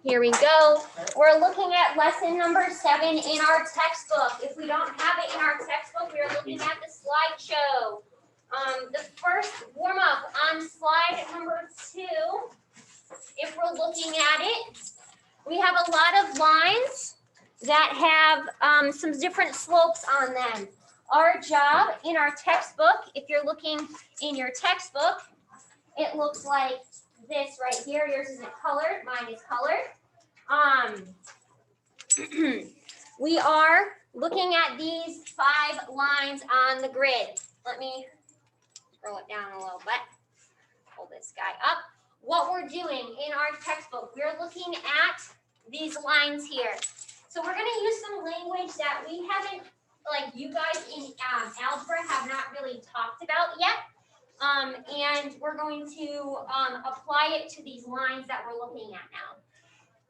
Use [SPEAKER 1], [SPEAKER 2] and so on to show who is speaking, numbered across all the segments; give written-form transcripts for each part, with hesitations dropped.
[SPEAKER 1] Here we go. We're looking at lesson number 7 in our textbook. If we don't have it in our textbook, we are looking at the slideshow. The first warm-up on slide number 2, if we're looking at it, we have a lot of lines that have some different slopes on them. Our job in our textbook, if you're looking in your textbook, it looks like this right here. Yours isn't colored, mine is colored. We are looking at these 5 lines on the grid. Let me scroll it down a little bit. Pull this guy up. What we're doing in our textbook, we're looking at these lines here. So we're going to use some language that we haven't, like you guys in algebra have not really talked about yet. And we're going to apply it to these lines that we're looking at now.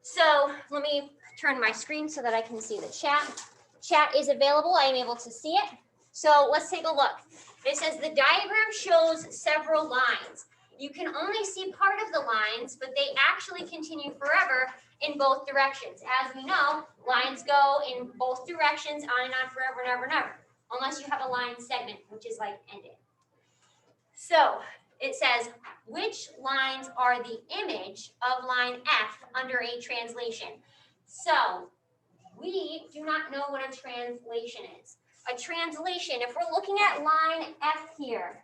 [SPEAKER 1] So let me turn my screen so that I can see the chat. Chat is available. I am able to see it. So let's take a look. It says the diagram shows several lines. You can only see part of the lines, but they actually continue forever in both directions. As we know, lines go in both directions on and on forever and ever and ever, unless you have a line segment, which is like ended. So it says, which lines are the image of line F under a translation? So we do not know what a translation is. A translation, if we're looking at line F here,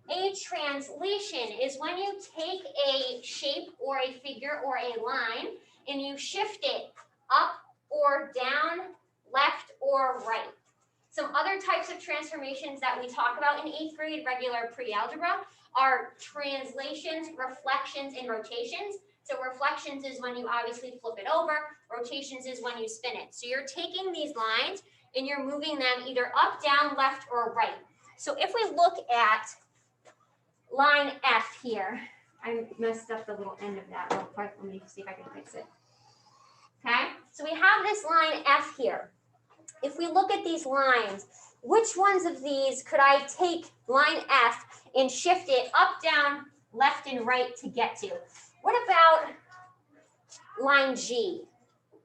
[SPEAKER 1] a translation is when you take a shape or a figure or a line and you shift it up or down, left or right. Some other types of transformations that we talk about in 8th grade regular pre-algebra are translations, reflections, and rotations. So reflections is when you obviously flip it over. Rotations is when you spin it. So you're taking these lines and you're moving them either up, down, left, or right. So if we look at line F here, I messed up the little end of that real quick. Let me see if I can fix it. Okay, so we have this line F here. If we look at these lines, which ones of these could I take line F and shift it up, down, left, and right to get to? What about line G?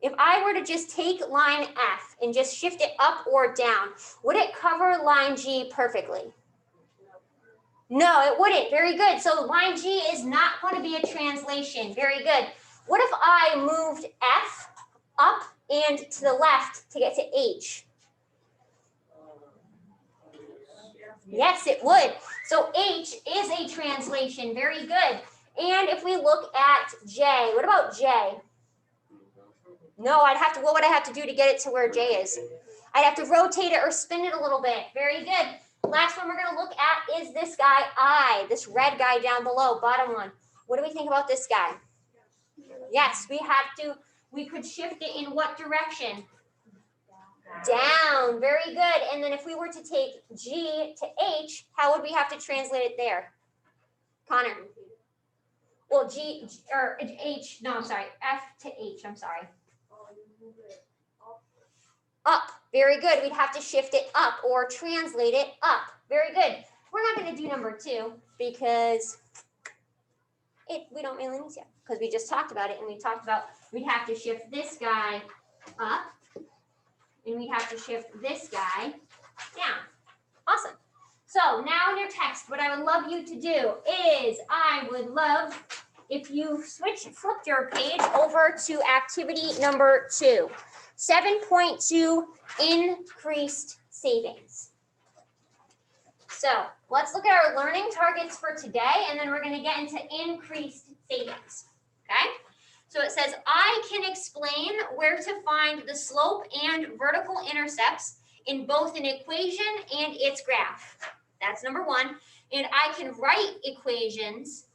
[SPEAKER 1] If I were to just take line F and just shift it up or down, would it cover line G perfectly? No, it wouldn't. Very good. So line G is not going to be a translation. Very good. What if I moved F up and to the left to get to H? Yes, it would. So H is a translation. Very good. And if we look at J, what about J? No, what would I have to do to get it to where J is? I'd have to rotate it or spin it a little bit. Very good. Last one we're going to look at is this guy, I, this red guy down below, bottom one. What do we think about this guy? Yes, we could shift it in what direction? Down. Very good. And then if we were to take G to H, how would we have to translate it there? Connor? Well, H, no, I'm sorry, F to H, I'm sorry. Up. Very good. We'd have to shift it up or translate it up. Very good. We're not going to do number 2 because we don't really need to, because we just talked about it, and we talked about we'd have to shift this guy up and we have to shift this guy down. Awesome. So now in your text, what I would love you to do is I would love if you flipped your page over to activity number 2, 7.2 increased savings. So let's look at our learning targets for today, and then we're going to get into increased savings. Okay? So it says, I can explain where to find the slope and vertical intercepts in both an equation and its graph. That's number 1. And I can write equations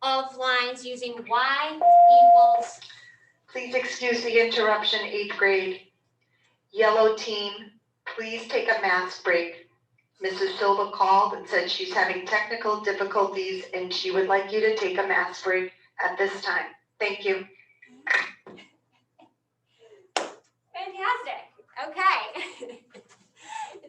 [SPEAKER 1] of lines using y equals.
[SPEAKER 2] Please excuse the interruption, 8th grade. Yellow team, please take a math break. Mrs. Silva called and said she's having technical difficulties and she would like you to take a math break at this time. Thank you.
[SPEAKER 1] Fantastic. Okay.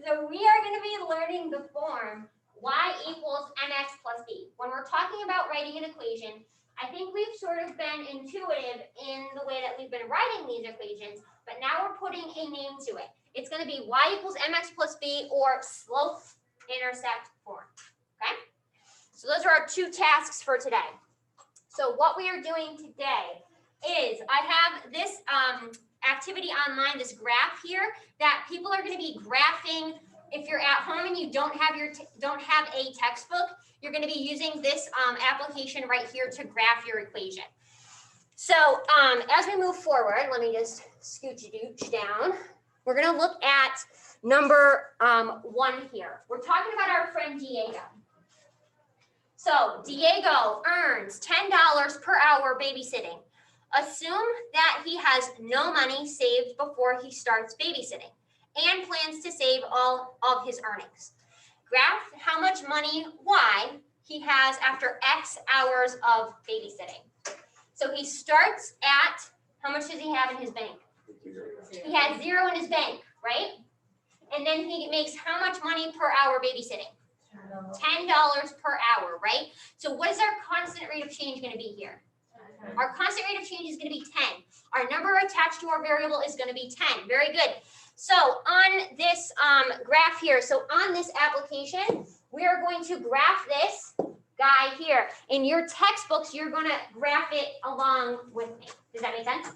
[SPEAKER 1] So we are going to be learning the form y equals mx plus b. When we're talking about writing an equation, I think we've sort of been intuitive in the way that we've been writing these equations, but now we're putting a name to it. It's going to be y equals mx plus b, or slope-intercept form, okay? So those are our two tasks for today. So what we are doing today is I have this activity online, this graph here, that people are going to be graphing. If you're at home and you don't have a textbook, you're going to be using this application right here to graph your equation. So as we move forward, let me just scooch down. We're going to look at number 1 here. We're talking about our friend Diego. So Diego earns $10 per hour babysitting. Assume that he has no money saved before he starts babysitting and plans to save all of his earnings. Graph how much money Y he has after X hours of babysitting. So he starts at, how much does he have in his bank? He has 0 in his bank, right? And then he makes how much money per hour babysitting? $10 per hour, right? So what is our constant rate of change going to be here? Our constant rate of change is going to be 10. Our number attached to our variable is going to be 10. Very good. So on this graph here, so on this application, we are going to graph this guy here. In your textbooks, you're going to graph it along with me. Does that make sense?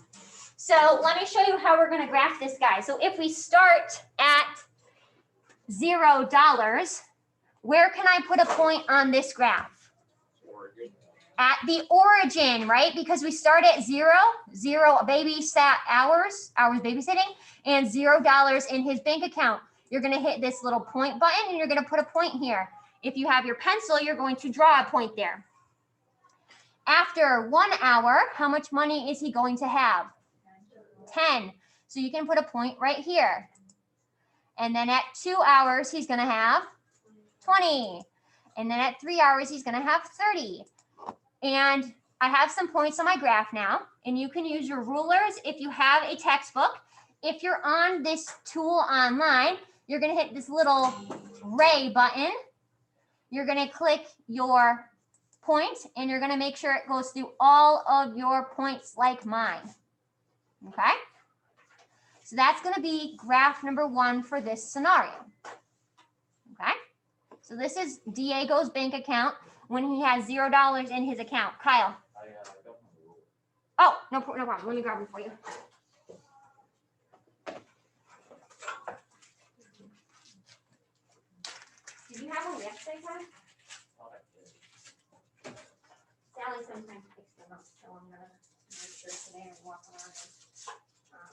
[SPEAKER 1] So let me show you how we're going to graph this guy. So if we start at $0, where can I put a point on this graph? At the origin, right? Because we start at 0 babysat hours babysitting, and $0 in his bank account. You're going to hit this little point button and you're going to put a point here. If you have your pencil, you're going to draw a point there. After 1 hour, how much money is he going to have? 10. So you can put a point right here. And then at 2 hours, he's going to have 20. And then at 3 hours, he's going to have 30. And I have some points on my graph now, and you can use your rulers if you have a textbook. If you're on this tool online, you're going to hit this little ray button. You're going to click your point, and you're going to make sure it goes through all of your points like mine. Okay? So that's going to be graph number 1 for this scenario. Okay? So this is Diego's bank account when he has $0 in his account. Kyle. Oh, no problem. Let me grab them for you. Did you have one yesterday, Kyle? Sally sometimes picks them up, so I'm gonna make sure today and walk around and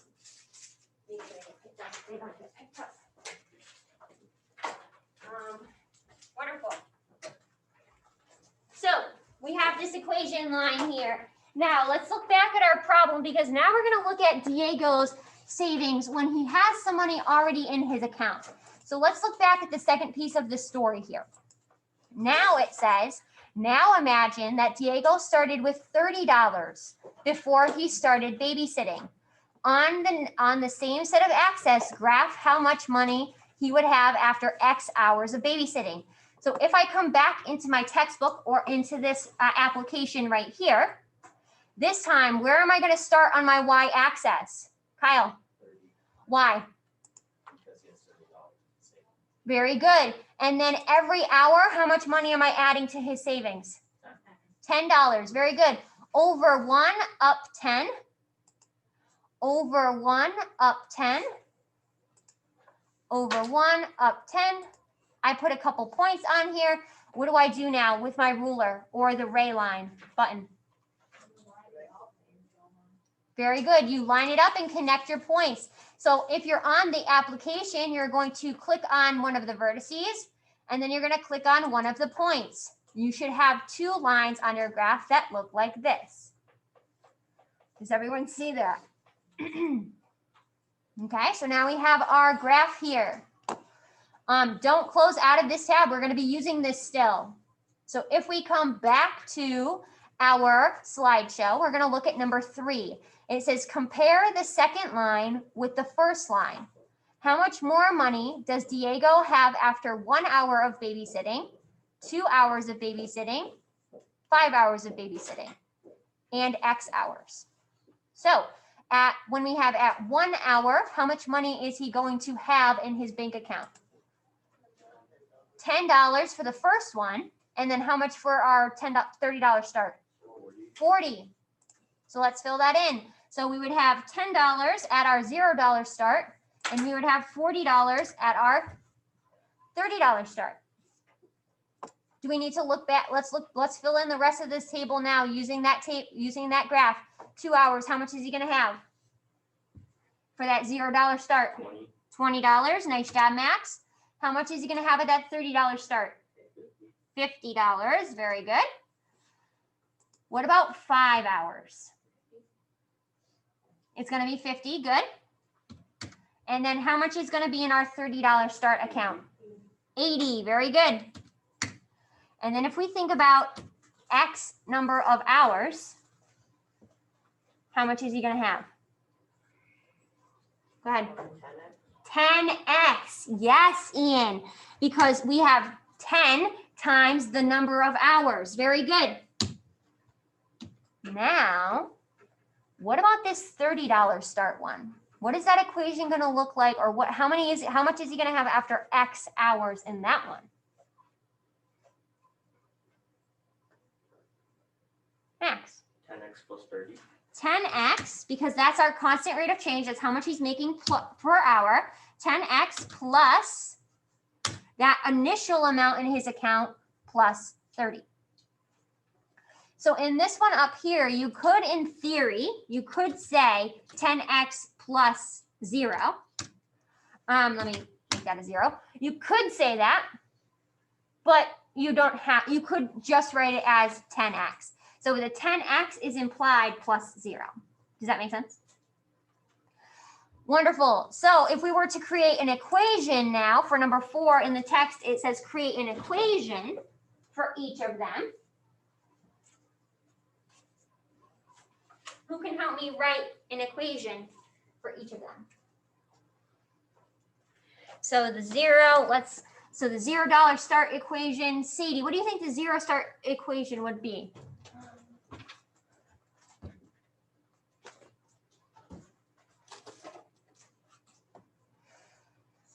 [SPEAKER 1] make sure they get picked up. They don't get picked up. Wonderful. So we have this equation line here. Now let's look back at our problem, because now we're going to look at Diego's savings when he has some money already in his account. So let's look back at the second piece of the story here. Now it says, now imagine that Diego started with $30 before he started babysitting. On the same set of axes, graph how much money he would have after X hours of babysitting. So if I come back into my textbook or into this application right here, this time, where am I going to start on my y-axis? Kyle, why? Very good. And then every hour, how much money am I adding to his savings? $10. Very good. Over 1 up 10. Over 1 up 10. Over 1 up 10. I put a couple points on here. What do I do now with my ruler or the ray line button? Very good. You line it up and connect your points. So if you're on the application, you're going to click on one of the vertices, and then you're going to click on one of the points. You should have 2 lines on your graph that look like this. Does everyone see that? Okay, so now we have our graph here. Don't close out of this tab. We're going to be using this still. So if we come back to our slideshow, we're going to look at number 3. It says compare the second line with the first line. How much more money does Diego have after 1 hour of babysitting 2 hours of babysitting, 5 hours of babysitting, and X hours. So when we have at 1 hour, how much money is he going to have in his bank account? $10 for the first one. And then how much for our $30 start? 40. So let's fill that in. So we would have $10 at our $0 start, and we would have $40 at our $30 start. Do we need to look back? Let's fill in the rest of this table now using that graph. 2 hours, how much is he going to have for that $0 start? $20. Nice job, Max. How much is he going to have at that $30 start? $50. Very good. What about 5 hours? It's going to be 50. Good. And then how much is going to be in our $30 start account? 80. Very good. And then if we think about X number of hours, how much is he going to have? Go ahead. 10X. Yes, Ian, because we have 10 times the number of hours. Very good. Now, what about this $30 start one? What is that equation going to look like, or how much is he going to have after X hours in that one? Max.
[SPEAKER 3] 10x plus 30.
[SPEAKER 1] 10x, because that's our constant rate of change. That's how much he's making per hour. 10x plus that initial amount in his account plus 30. So in this one up here, you could, in theory, you could say 10x plus 0. Let me make that a 0. You could say that, but you don't have, you could just write it as 10x. So the 10x is implied plus 0. Does that make sense? Wonderful. So if we were to create an equation now for number 4 in the text, it says create an equation for each of them. Who can help me write an equation for each of them? So the $0 start equation. Sadie, what do you think the 0 start equation would be?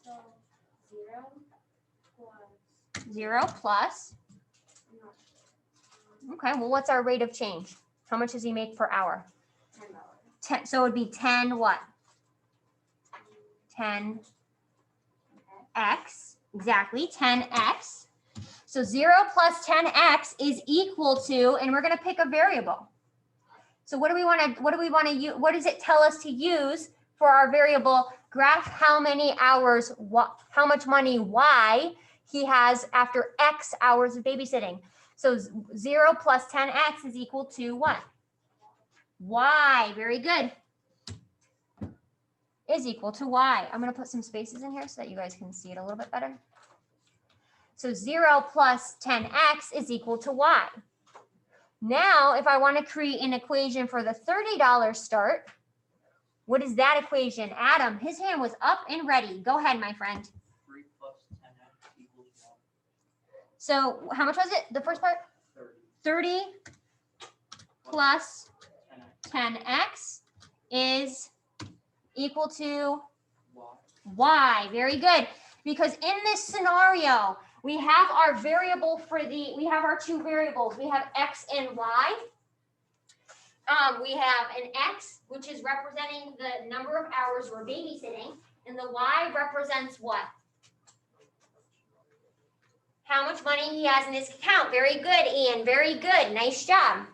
[SPEAKER 4] So
[SPEAKER 1] 0 plus. Okay, well, what's our rate of change? How much does he make per hour?
[SPEAKER 4] $10.
[SPEAKER 1] 10. So it would be 10 what? 10x. Exactly, 10x. So 0 plus 10x is equal to, and we're going to pick a variable. So what does it tell us to use for our variable? Graph how many hours, how much money Y he has after X hours of babysitting. So 0 plus 10x is equal to what? Y. Very good. Is equal to Y. I'm going to put some spaces in here so that you guys can see it a little bit better. So 0 plus 10x is equal to Y. Now, if I want to create an equation for the $30 start, what is that equation? Adam, his hand was up and ready. Go ahead, my friend.
[SPEAKER 3] 3 plus 10x equals 1.
[SPEAKER 1] So how much was it? The first part? 30 plus 10x is equal to Y. Very good. Because in this scenario, we have our variable we have our two variables. We have X and Y. We have an X, which is representing the number of hours we're babysitting, and the Y represents what? How much money he has in his account. Very good, Ian. Very good. Nice job.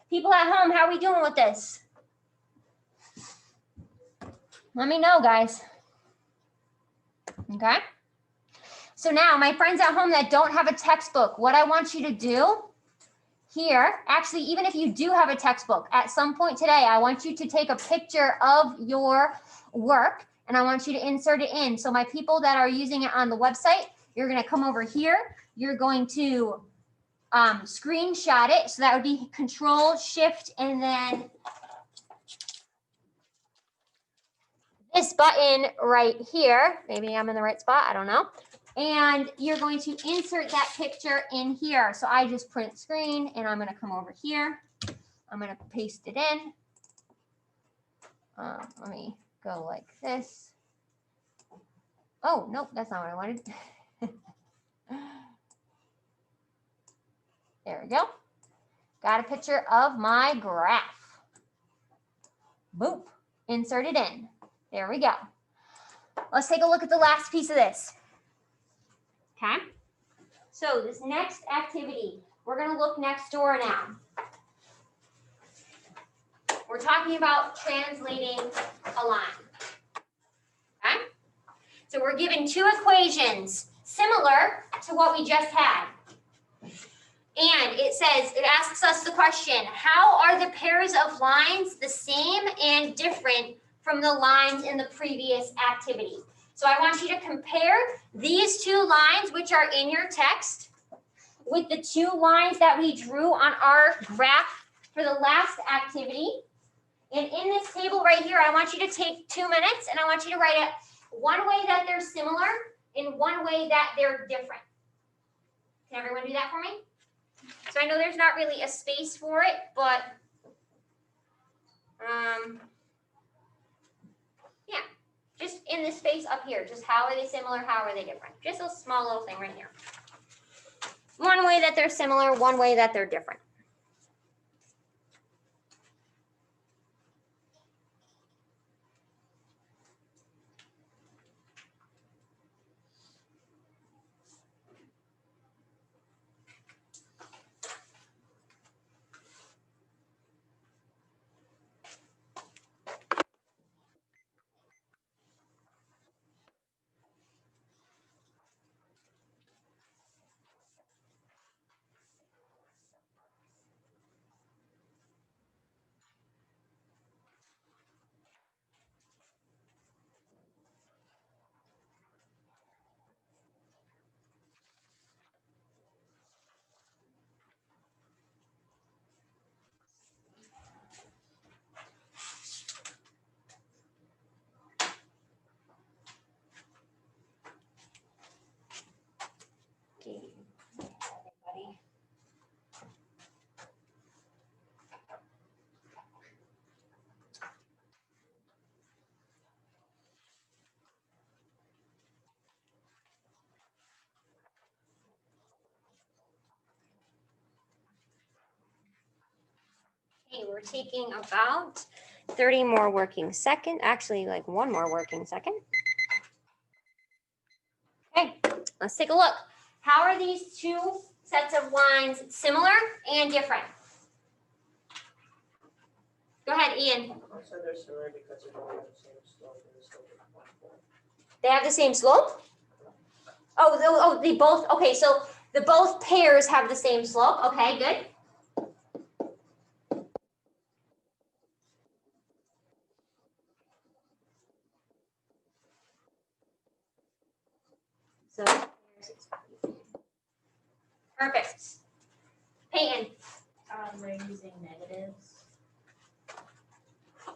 [SPEAKER 1] People at home, how are we doing with this? Let me know, guys. Okay. So now, my friends at home that don't have a textbook, what I want you to do here, actually, even if you do have a textbook, at some point today, I want you to take a picture of your work, and I want you to insert it in. So my people that are using it on the website, you're going to come over here. You're going to screenshot it. So that would be Control, Shift, and then this button right here. Maybe I'm in the right spot. I don't know. And you're going to insert that picture in here. So I just print screen and I'm going to come over here. I'm going to paste it in. Let me go like this. Oh, nope, that's not what I wanted. There we go. Got a picture of my graph. Boop, insert it in. There we go. Let's take a look at the last piece of this. Okay. So this next activity, we're going to look next door now. We're talking about translating a line. Okay? So we're given two equations similar to what we just had. And it asks us the question, how are the pairs of lines the same and different from the lines in the previous activity? So I want you to compare these two lines, which are in your text, with the two lines that we drew on our graph for the last activity. And in this table right here, I want you to take 2 minutes and I want you to write it one way that they're similar and one way that they're different. Can everyone do that for me? So I know there's not really a space for it, but yeah, just in this space up here, just how are they similar, how are they different? Just a small little thing right here. One way that they're similar, one way that they're different. Okay, everybody. Okay, we're taking about 30 more working seconds, actually like one more working second. Okay, let's take a look. How are these two sets of lines similar and different? Go ahead, Ian.
[SPEAKER 3] So they're similar because they both have the same slope and the slope is 1/4.
[SPEAKER 1] They have the same slope? Oh, they both, okay, so the both pairs have the same slope. Okay, good. So, perfect. Peyton.
[SPEAKER 4] We're using negatives.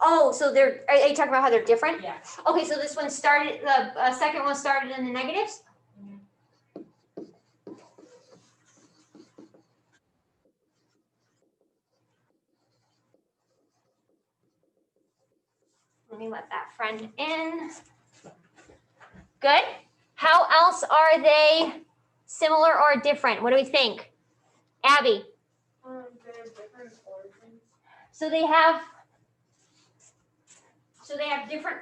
[SPEAKER 1] Oh, so are you talking about how they're different?
[SPEAKER 4] Yeah.
[SPEAKER 1] Okay, so this one started, the second one started in the negatives? Let me let that friend in. Good. How else are they similar or different? What do we think? Abby?
[SPEAKER 4] They're different origins.
[SPEAKER 1] So they have different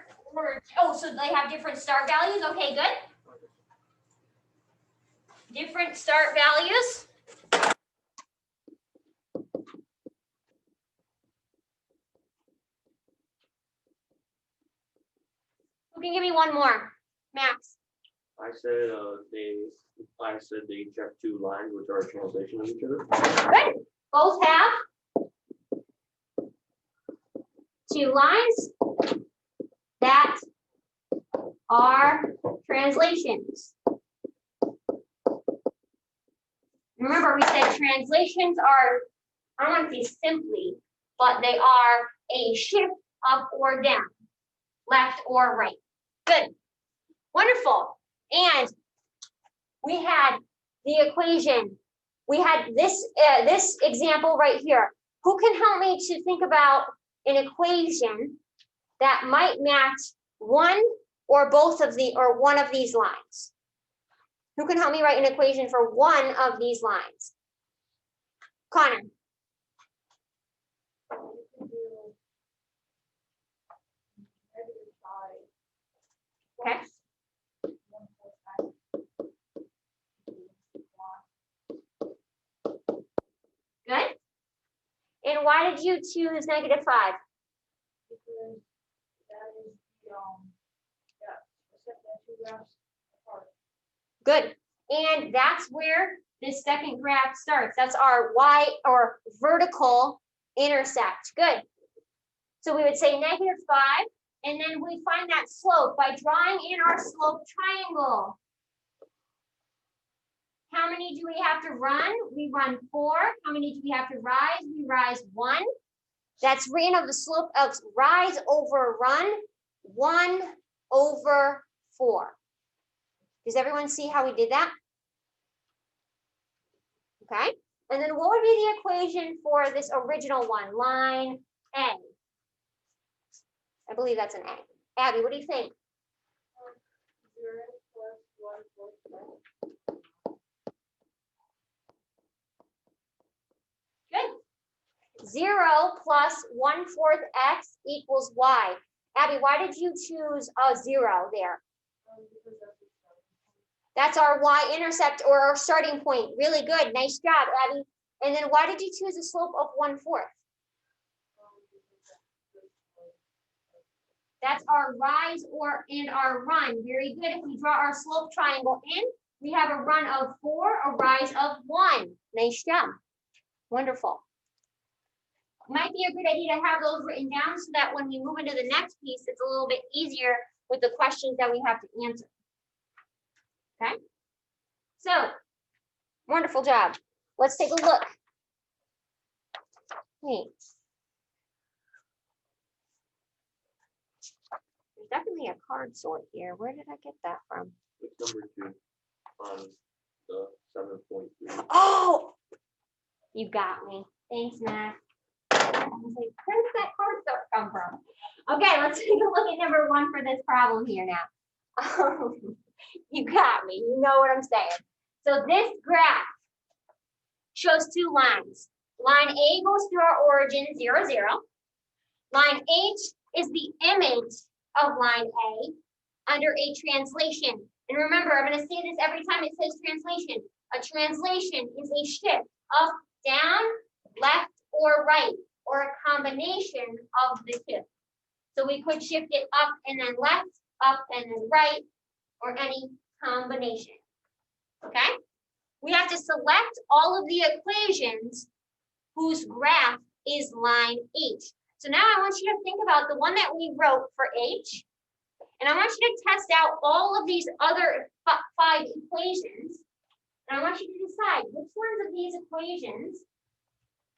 [SPEAKER 1] so they have different start values. Okay, good. Different start values. Who can give me one more? Max.
[SPEAKER 3] I said they each have two lines which are a translation of each other.
[SPEAKER 1] Good. Both have two lines that are translations. Remember, we said translations are, I don't want to say simply, but they are a shift up or down, left or right. Good. Wonderful. And we had the equation. We had this example right here. Who can help me to think about an equation that might match one or both of the, or one of these lines? Who can help me write an equation for one of these lines? Connor. Okay. Good. And why did you choose -5?
[SPEAKER 4] Because that is the, set that two graphs apart.
[SPEAKER 1] Good. And that's where this second graph starts. That's our y or vertical intercept. Good. So we would say -5, and then we find that slope by drawing in our slope triangle. How many do we have to run? We run 4. How many do we have to rise? We rise 1. That's written of the slope of rise over run, 1/4. Does everyone see how we did that? Okay. And then what would be the equation for this original one, line A? I believe that's an A. Abby, what do you think?
[SPEAKER 4] 0 plus 1/4.
[SPEAKER 1] Good. 0 plus 1/4 x equals y. Abby, why did you choose a 0 there?
[SPEAKER 4] Because that's the starting point.
[SPEAKER 1] That's our y-intercept or our starting point. Really good. Nice job, Abby. And then why did you choose a slope of 1/4? That's our rise and our run. Very good. If we draw our slope triangle in, we have a run of 4, a rise of 1. Nice job. Wonderful. Might be a good idea to have those written down so that when we move into the next piece, it's a little bit easier with the questions that we have to answer. Okay? So, wonderful job. Let's take a look. Wait. There's definitely a card sort here. Where did I get that from?
[SPEAKER 3] It's number 2 on the 7.3.
[SPEAKER 1] Oh, you got me. Thanks, Matt. I was like, where's that card sort come from? Okay, let's take a look at number 1 for this problem here now. You got me. You know what I'm saying. So this graph shows 2 lines. Line A goes through our origin 0, 0. Line H is the image of line A under a translation. And remember, I'm going to say this every time it says translation. A translation is a shift up, down, left, or right, or a combination of the two. So we could shift it up and then left, up and then right, or any combination. Okay? We have to select all of the equations whose graph is line H. So now I want you to think about the one that we wrote for H, and I want you to test out all of these other 5 equations, and I want you to decide which ones of these equations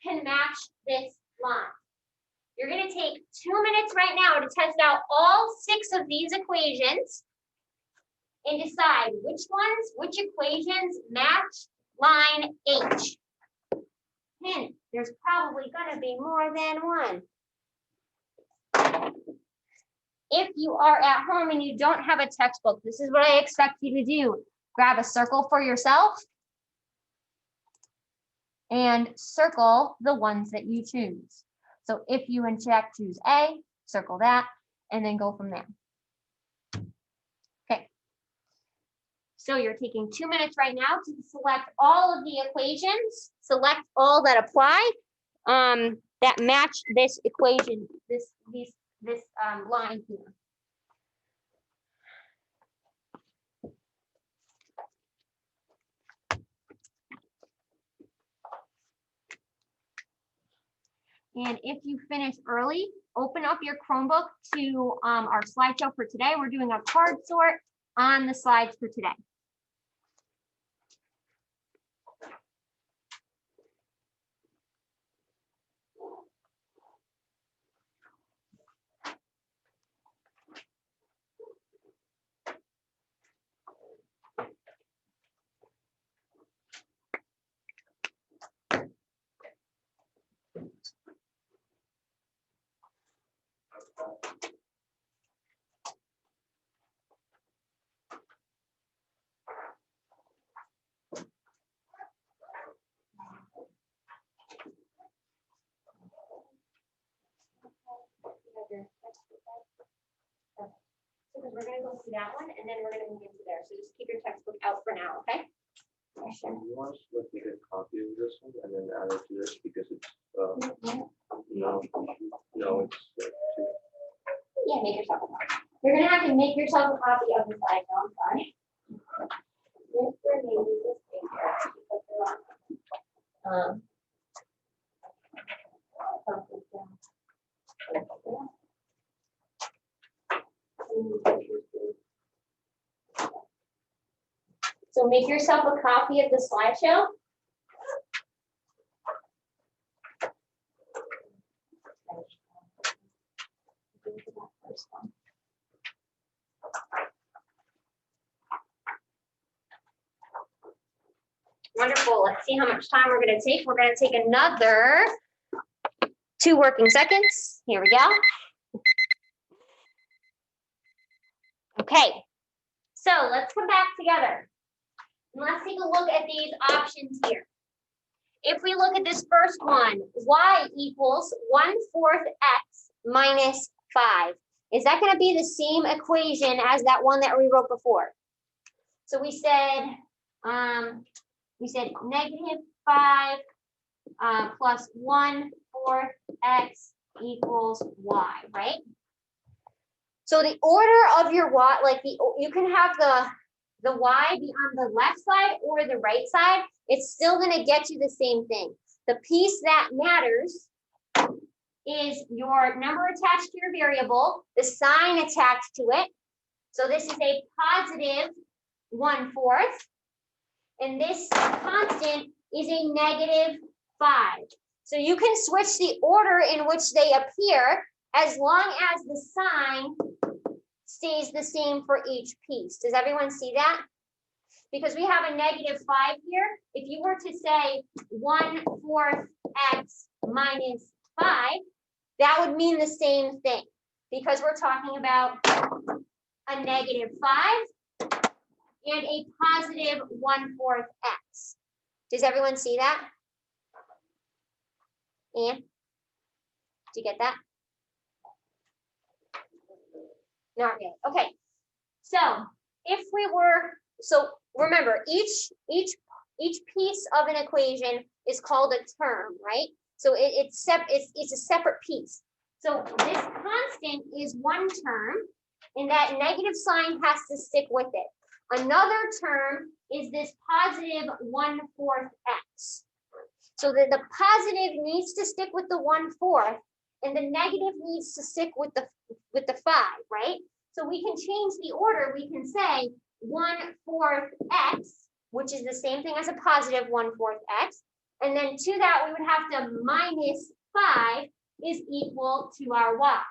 [SPEAKER 1] can match this line. You're going to take 2 minutes right now to test out all 6 of these equations and decide which equations match line H. Hint, there's probably going to be more than one. If you are at home and you don't have a textbook, this is what I expect you to do. Grab a circle for yourself and circle the ones that you choose. So if you in check choose A, circle that, and then go from there. Okay. So you're taking 2 minutes right now to select all of the equations, select all that apply, that match this equation, this line here. And if you finish early, open up your Chromebook to our slideshow for today. We're doing a card sort on the slides for today. one, and then we're gonna move into there. So just keep your textbook out for now, okay? Question.
[SPEAKER 3] You want us to make a copy of this one and then add it to this because it's, no, it's,
[SPEAKER 1] Yeah, make yourself a copy. You're gonna have to make yourself a copy of the slide, no, I'm sorry. Mr. Name is this paper, because they're on. So make yourself a copy of the slideshow. Wonderful. Let's see how much time we're going to take. We're going to take another 2 working seconds. Here we go. Okay. So let's come back together. And let's take a look at these options here. If we look at this first one, y equals 1/4 x minus 5. Is that going to be the same equation as that one that we wrote before? So we said -5 plus 1/4 x equals y, right? So the order of your y, like you can have the y be on the left side or the right side. It's still going to get you the same thing. The piece that matters is your number attached to your variable, the sign attached to it. So this is a positive 1/4, and this constant is a -5. So you can switch the order in which they appear as long as the sign stays the same for each piece. Does everyone see that? Because we have a -5 here. If you were to say 1/4 x minus 5, that would mean the same thing, because we're talking about a -5 and a positive 1/4 x. Does everyone see that? And do you get that? Not really. Okay. So if we were, so remember, each piece of an equation is called a term, right? So it's a separate piece. So this constant is one term, and that negative sign has to stick with it. Another term is this positive 1/4 x. So the positive needs to stick with the 1/4, and the negative needs to stick with the 5, right? So we can change the order. We can say 1/4 x, which is the same thing as a positive 1/4 x. And then to that, we would have to minus 5 is equal to our y.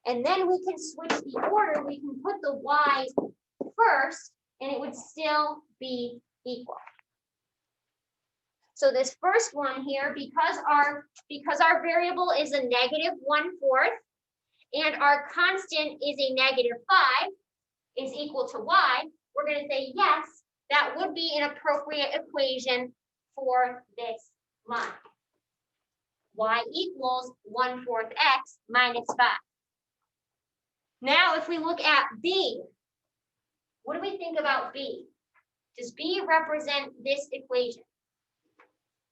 [SPEAKER 1] And then we can switch the order. We can put the y first, and it would still be equal. So this first one here, because our variable is a -1/4, and our constant is a -5 is equal to y, we're going to say yes, that would be an appropriate equation for this line. Y equals 1/4 x minus 5. Now, if we look at B, what do we think about B? Does B represent this equation?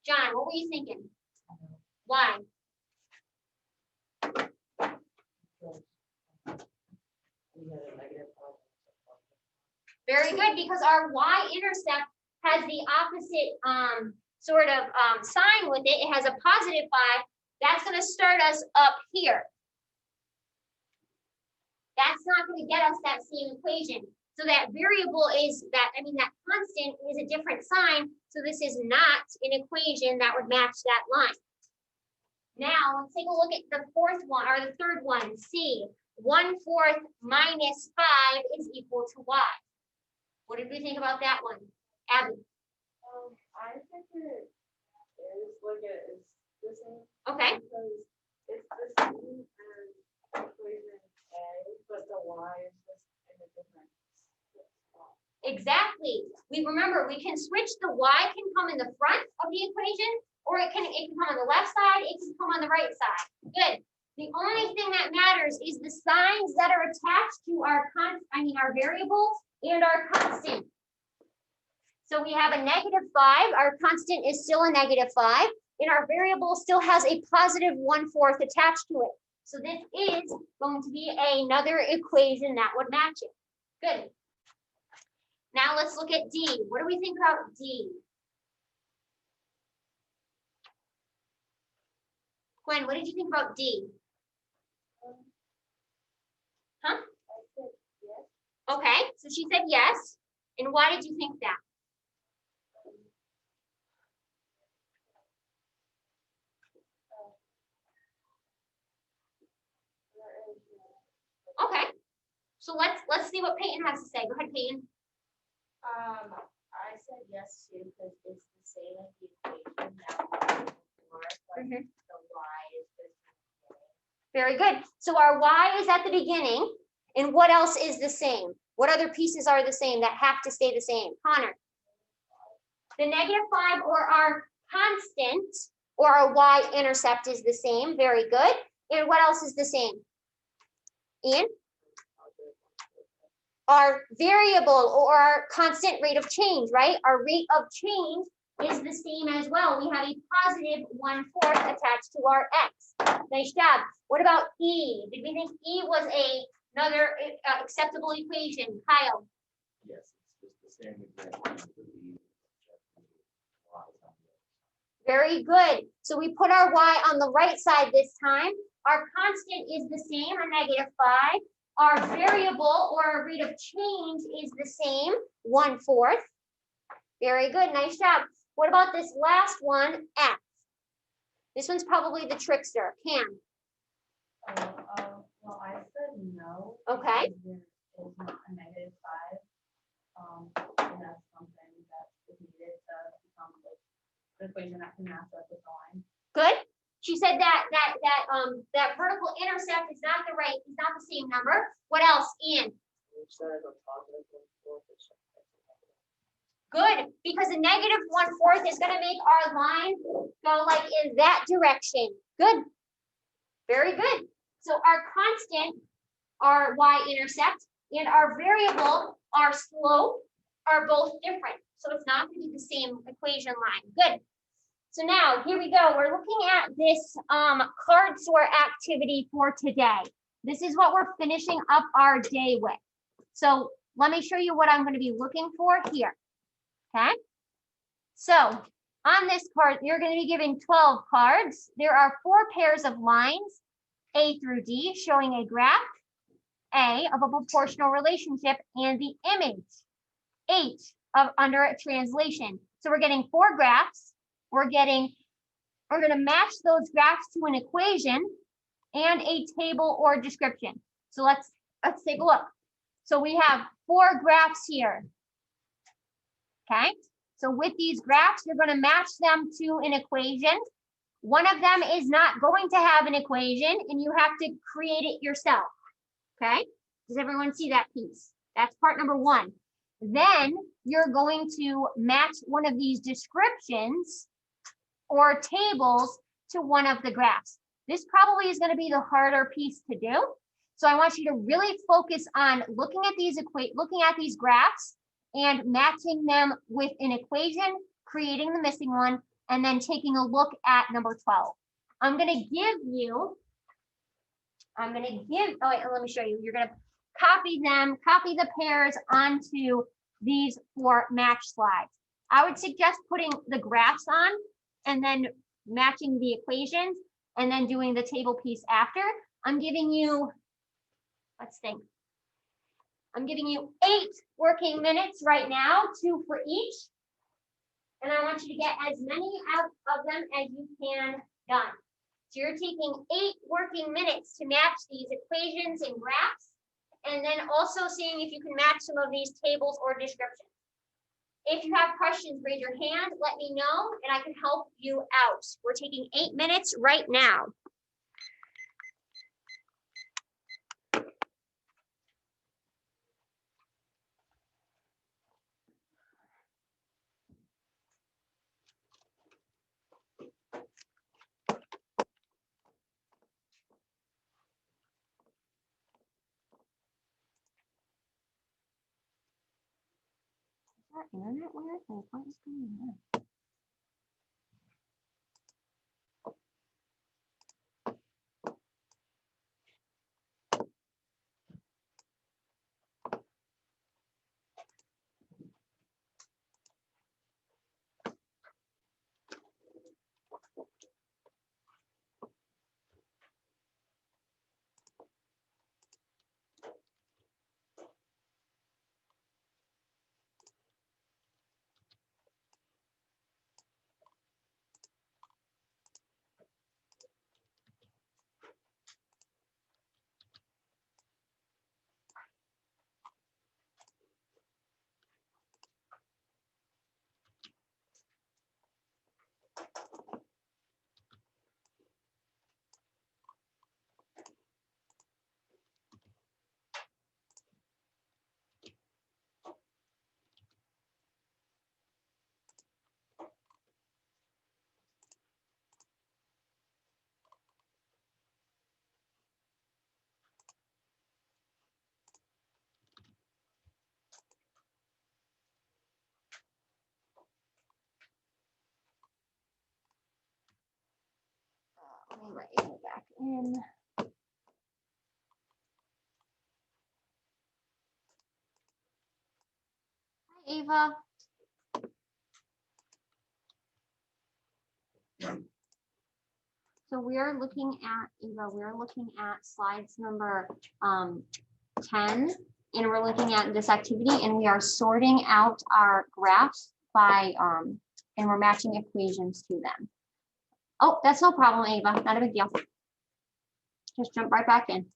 [SPEAKER 1] John, what were you thinking? Why? Very good, because our y-intercept has the opposite sign with it. It has a positive 5. That's going to start us up here. That's not going to get us that same equation. So that variable is that constant is a different sign. So this is not an equation that would match that line. Now let's take a look at the fourth one, or the third one, C. 1/4 minus 5 is equal to y. What did we think about that one? Abby?
[SPEAKER 4] I think it is the same.
[SPEAKER 1] Okay.
[SPEAKER 4] Because it's the same as equation A, but the y is just in a different spot.
[SPEAKER 1] Exactly. We remember we can switch. The y can come in the front of the equation, or it can come on the left side, it can come on the right side. Good. The only thing that matters is the signs that are attached to our our variables and our constant. So we have a -5, our constant is still a -5, and our variable still has a positive 1/4 attached to it. So this is going to be another equation that would match it. Good. Now let's look at D. What do we think about D? Gwen, what did you think about D? Huh?
[SPEAKER 4] I said yes.
[SPEAKER 1] Okay, so she said yes. And why did you think that? Okay. So let's see what Peyton has to say. Go ahead, Peyton.
[SPEAKER 4] I said yes too, because it's the same as the equation that we did before, but the y is just the same.
[SPEAKER 1] Very good. So our y is at the beginning, and what else is the same? What other pieces are the same that have to stay the same? Connor. The -5 or our constant or our y-intercept is the same. Very good. And what else is the same? Ian? Our variable or our constant rate of change, right? Our rate of change is the same as well. We have a positive 1/4 attached to our x. Nice job. What about E? Did we think E was another acceptable equation? Kyle?
[SPEAKER 3] Yes, it's just the same example.
[SPEAKER 1] Very good. So we put our y on the right side this time. Our constant is the same, a -5. Our variable or our rate of change is the same, 1/4. Very good, nice job. What about this last one, F? This one's probably the trickster, Cam.
[SPEAKER 4] Well, I said no.
[SPEAKER 1] Okay.
[SPEAKER 4] because there is not a -5. And that's something that is needed to become like the equation that can match up with the line.
[SPEAKER 1] Good. She said that vertical intercept is not the same number. What else, Ian? Good, because a -1/4 is going to make our line go like in that direction. Good. Very good. So our constant, our y-intercept, and our variable, our slope, are both different. So it's not going to be the same equation line. Good. So now, here we go. We're looking at this card sort activity for today. This is what we're finishing up our day with. So let me show you what I'm going to be looking for here. Okay? So on this card, you're going to be given 12 cards. There are 4 pairs of lines, A through D, showing a graph, A, of a proportional relationship, and the image, H, of under a translation. So we're getting 4 graphs. We're going to match those graphs to an equation and a table or description. So let's take a look. So we have 4 graphs here. Okay, so with these graphs, you're going to match them to an equation. One of them is not going to have an equation, and you have to create it yourself. Okay, does everyone see that piece? That's part number 1. Then you're going to match one of these descriptions or tables to one of the graphs. This probably is going to be the harder piece to do. So I want you to really focus on looking at these graphs and matching them with an equation, creating the missing one, and then taking a look at number 12. I'm going to give you, oh wait, let me show you. You're going to copy the pairs onto these 4 match slides. I would suggest putting the graphs on and then matching the equations and then doing the table piece after. I'm giving you, let's think. I'm giving you 8 working minutes right now, 2 for each. And I want you to get as many of them as you can done. So you're taking 8 working minutes to match these equations and graphs, and then also seeing if you can match some of these tables or descriptions. If you have questions, raise your hand, let me know, and I can help you out. We're taking 8 minutes right now. Our internet weird? Like, what is going on? Let me let you back in. Hi, Ava. So we are looking at, Eva, we're looking at slides number 10, and we're looking at this activity, and we are sorting out our graphs by, and we're matching equations to them. Oh, that's no problem, Ava, not a big deal. Just jump right back in.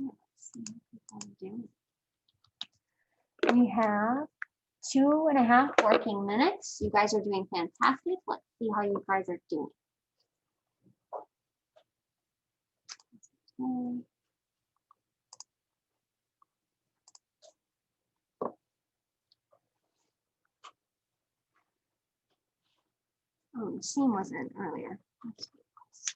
[SPEAKER 1] Let's see what people are doing. We have 2.5 working minutes. You guys are doing fantastic. Let's see how you guys are doing. Oh, the same was in earlier. Let's do this.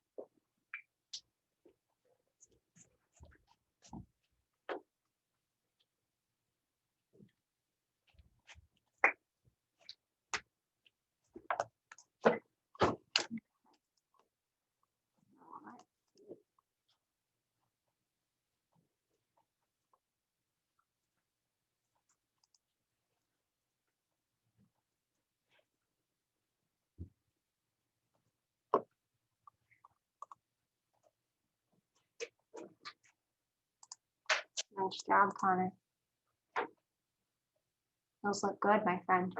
[SPEAKER 1] Nice job, Connor. Those look good, my friend.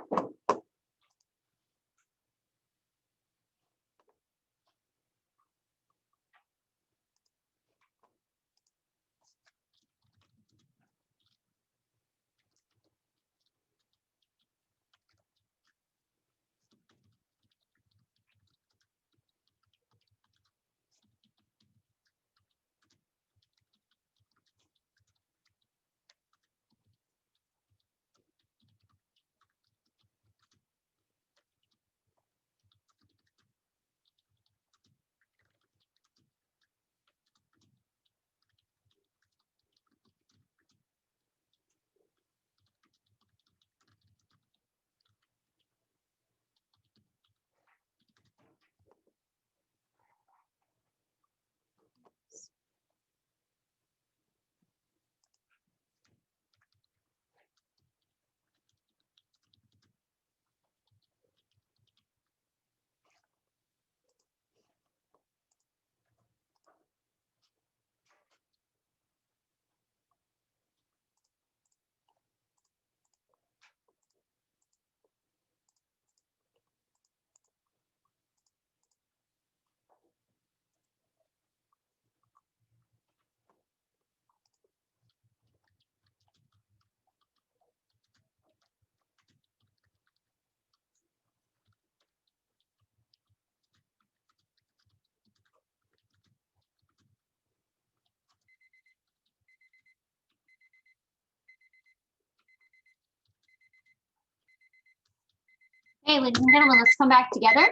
[SPEAKER 1] Hey, ladies and gentlemen, let's come back together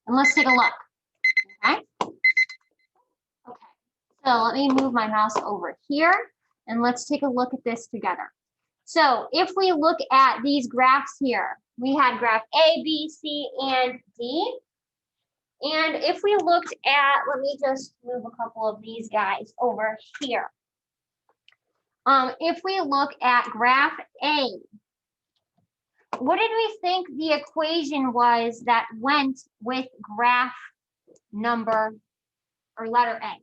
[SPEAKER 1] and let's take a look. Okay. Okay. So let me move my mouse over here and let's take a look at this together. So if we look at these graphs here, we had graph A, B, C, and D. And if we looked at, let me just move a couple of these guys over here. If we look at graph A, what did we think the equation was that went with graph number or letter A?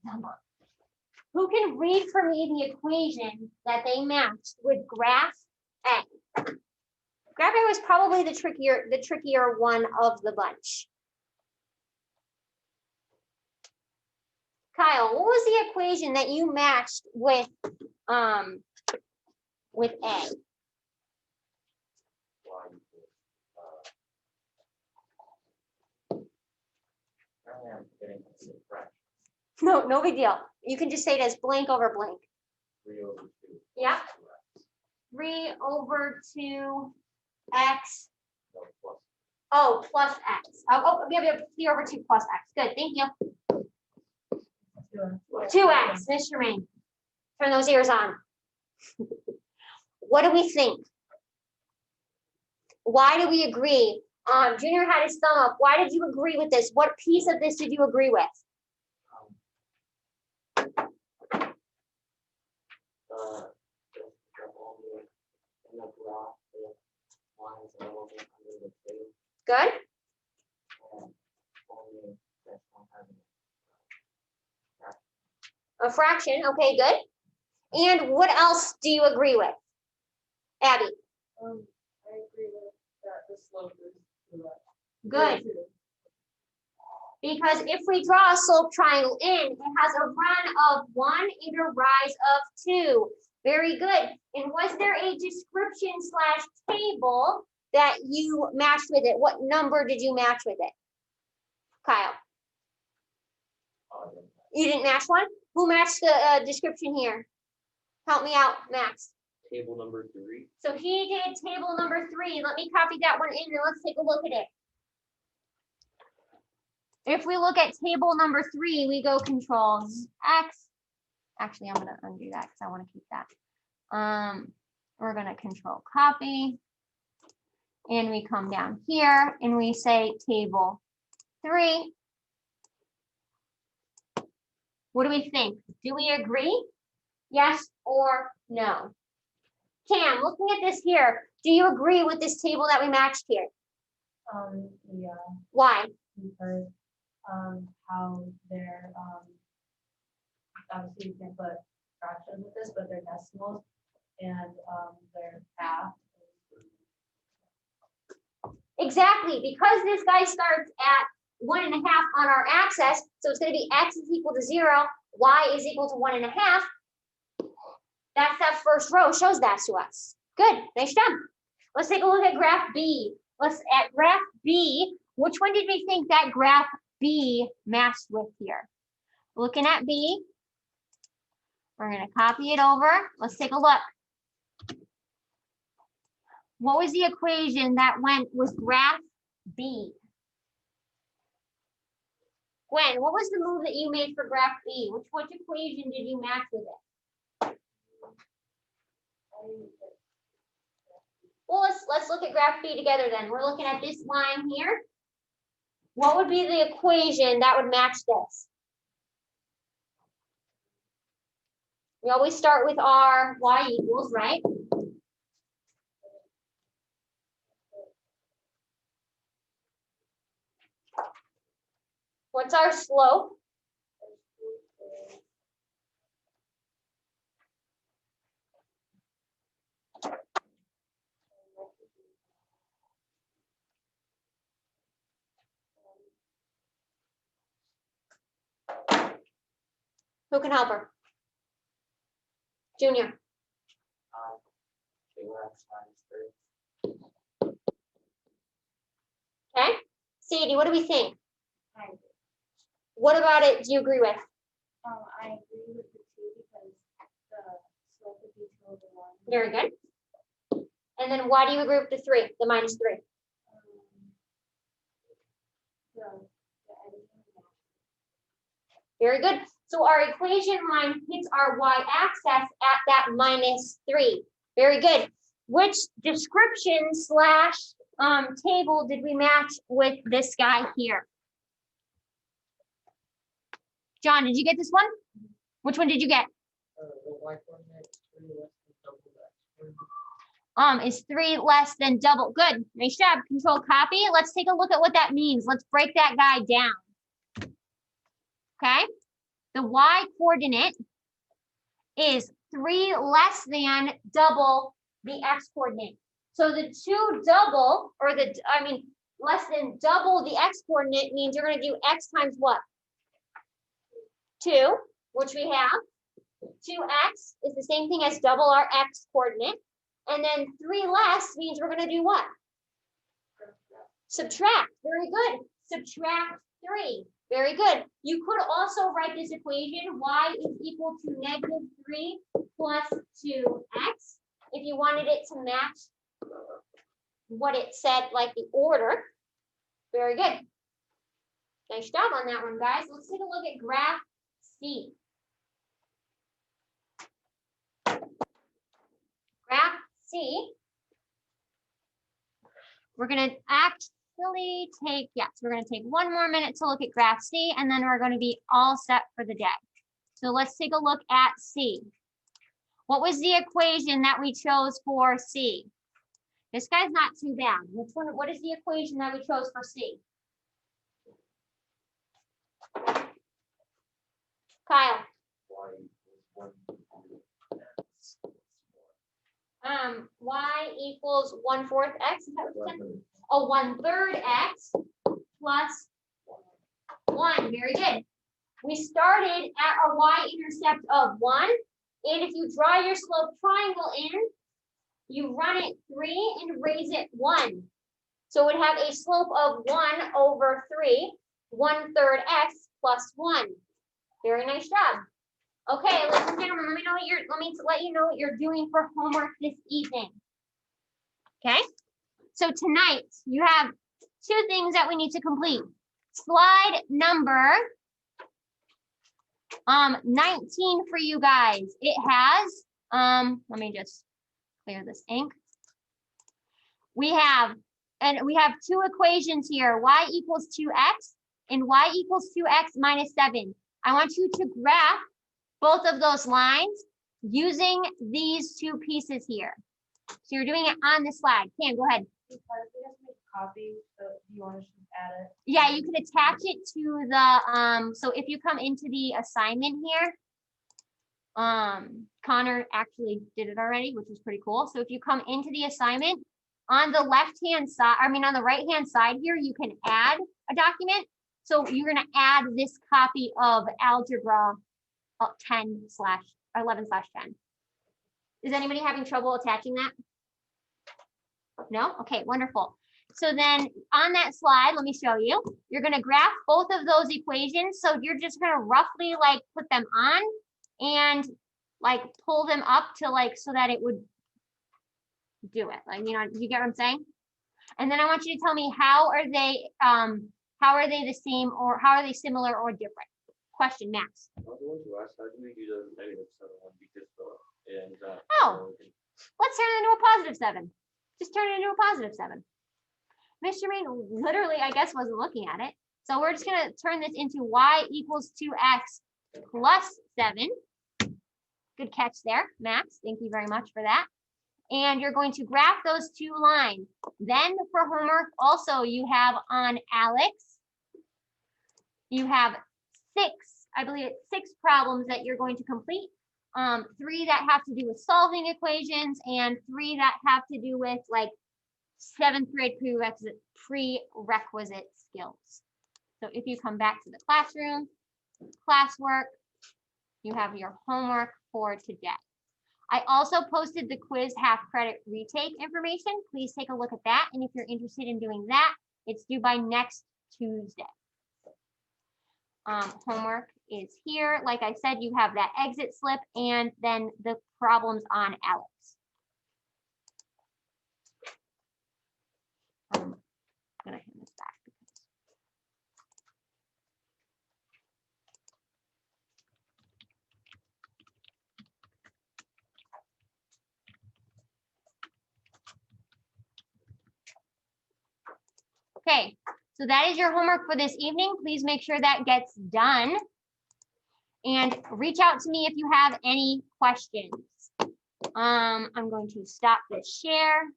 [SPEAKER 1] Number. Who can read for me the equation that they matched with graph A? Graph A was probably the trickier one of the bunch. Kyle, what was the equation that you matched with A? No big deal. You can just say it as blank over blank.
[SPEAKER 3] 3 over 2.
[SPEAKER 1] Yeah. 3 over 2 x.
[SPEAKER 3] No, plus.
[SPEAKER 1] Oh, plus x. Oh, we have 3 over 2 plus x. Good, thank you. 2x, Mr. Rain. Turn those ears on. What do we think? Why do we agree? Junior had his thumb up. Why did you agree with this? What piece of this did you agree with? Good. A fraction, okay, good. And what else do you agree with? Abby?
[SPEAKER 4] I agree with that the slope is
[SPEAKER 1] Good. Because if we draw a slope triangle in, it has a run of 1 and a rise of 2. Very good. And was there a description / table that you matched with it? What number did you match with it? Kyle, you didn't match one? Who matched the description here? Help me out, Max.
[SPEAKER 3] Table number 3.
[SPEAKER 1] So he did table number 3. Let me copy that one in and let's take a look at it. If we look at table number 3, we go Control X. Actually, I'm going to undo that because I want to keep that. We're going to Control Copy. And we come down here and we say table 3. What do we think? Do we agree? Yes or no? Cam, looking at this here, do you agree with this table that we matched here?
[SPEAKER 4] Yeah,
[SPEAKER 1] Why?
[SPEAKER 4] because how they're obviously you can put fractions with this, but they're decimals and they're half.
[SPEAKER 1] Exactly, because this guy starts at 1.5 on our axis, so it's going to be x is equal to 0, y is equal to 1.5. That's that first row shows that to us. Good, nice job. Let's take a look at graph B. At graph B, which one did we think that graph B matched with here? Looking at B, we're going to copy it over. Let's take a look. What was the equation that went with graph B? Gwen, what was the move that you made for graph B? Which equation did you match with it? Well, let's look at graph B together then. We're looking at this line here. What would be the equation that would match this? We always start with our y equals, right? What's our slope? Who can help her? Junior.
[SPEAKER 3] 2x minus 3.
[SPEAKER 1] Okay. Sadie, what do we think?
[SPEAKER 4] I agree.
[SPEAKER 1] What about it do you agree with?
[SPEAKER 4] I agree with the 2 because the slope would be 2 over 1.
[SPEAKER 1] Very good. And then why do you agree with the 3, the minus 3?
[SPEAKER 4] The editing.
[SPEAKER 1] Very good. So our equation line hits our y-axis at that minus 3. Very good. Which description / table did we match with this guy here? John, did you get this one? Which one did you get?
[SPEAKER 3] The y coordinate is 3 less than double x.
[SPEAKER 1] Is 3 less than double. Good. Nice job. Control copy. Let's take a look at what that means. Let's break that guy down. Okay. The y coordinate is 3 less than double the x coordinate. So the 2 double, or less than double the x coordinate means you're going to do x times what? 2, which we have. 2x is the same thing as double our x coordinate. And then 3 less means we're going to do what? Subtract. Very good. Subtract 3. Very good. You could also write this equation, y is equal to -3 plus 2x, if you wanted it to match what it said, like the order. Very good. Nice job on that one, guys. Let's take a look at graph C. Graph C. We're going to actually take, we're going to take one more minute to look at graph C, and then we're going to be all set for the day. So let's take a look at C. What was the equation that we chose for C? This guy's not too bad. What is the equation that we chose for C? Kyle. Y equals 1/4 x. Is that what you said? Oh, 1/3 x plus 1. Very good. We started at our y-intercept of 1, And if you draw your slope triangle in, you run it 3 and raise it 1. So it would have a slope of 1/3, 1/3 x plus 1. Very nice job. Okay, ladies and gentlemen, let me let you know what you're doing for homework this evening. Okay, so tonight you have 2 things that we need to complete. Slide number 19 for you guys. It has, let me just clear this ink. We have 2 equations here, y equals 2x and y equals 2x minus 7. I want you to graph both of those lines using these 2 pieces here. So you're doing it on the slide. Cam, go ahead.
[SPEAKER 4] Copy, so you want to just add it?
[SPEAKER 1] Yeah, you can attach it to the, so if you come into the assignment here, Connor actually did it already, which is pretty cool. So if you come into the assignment, on the left-hand side, on the right-hand side here, you can add a document. So you're gonna add this copy of Algebra 11/10. Is anybody having trouble attaching that? No? Okay, wonderful. So then on that slide, let me show you. You're gonna graph both of those equations. So you're just gonna roughly like put them on and like pull them up to like so that it would do it. Like, you get what I'm saying? And then I want you to tell me how are they the same or how are they similar or different? Question, Max.
[SPEAKER 3] I was going to ask, how do we do the -7 one because
[SPEAKER 1] Oh. Let's turn it into a +7. Just turn it into a +7. Miss Jermaine literally, I guess, wasn't looking at it. So we're just gonna turn this into y equals 2x plus 7. Good catch there, Max. Thank you very much for that. And you're going to graph those 2 lines. Then for homework, also you have on Alex, you have 6, I believe it's 6 problems that you're going to complete. 3 that have to do with solving equations and 3 that have to do with like 7th grade prerequisite skills. So if you come back to the classroom, classwork, you have your homework for today. I also posted the quiz half credit retake information. Please take a look at that. And if you're interested in doing that, it's due by next Tuesday. Homework is here. Like I said, you have that exit slip and then the problems on Alex. I'm gonna hand this back. Okay, so that is your homework for this evening. Please make sure that gets done. And reach out to me if you have any questions. I'm going to stop the share.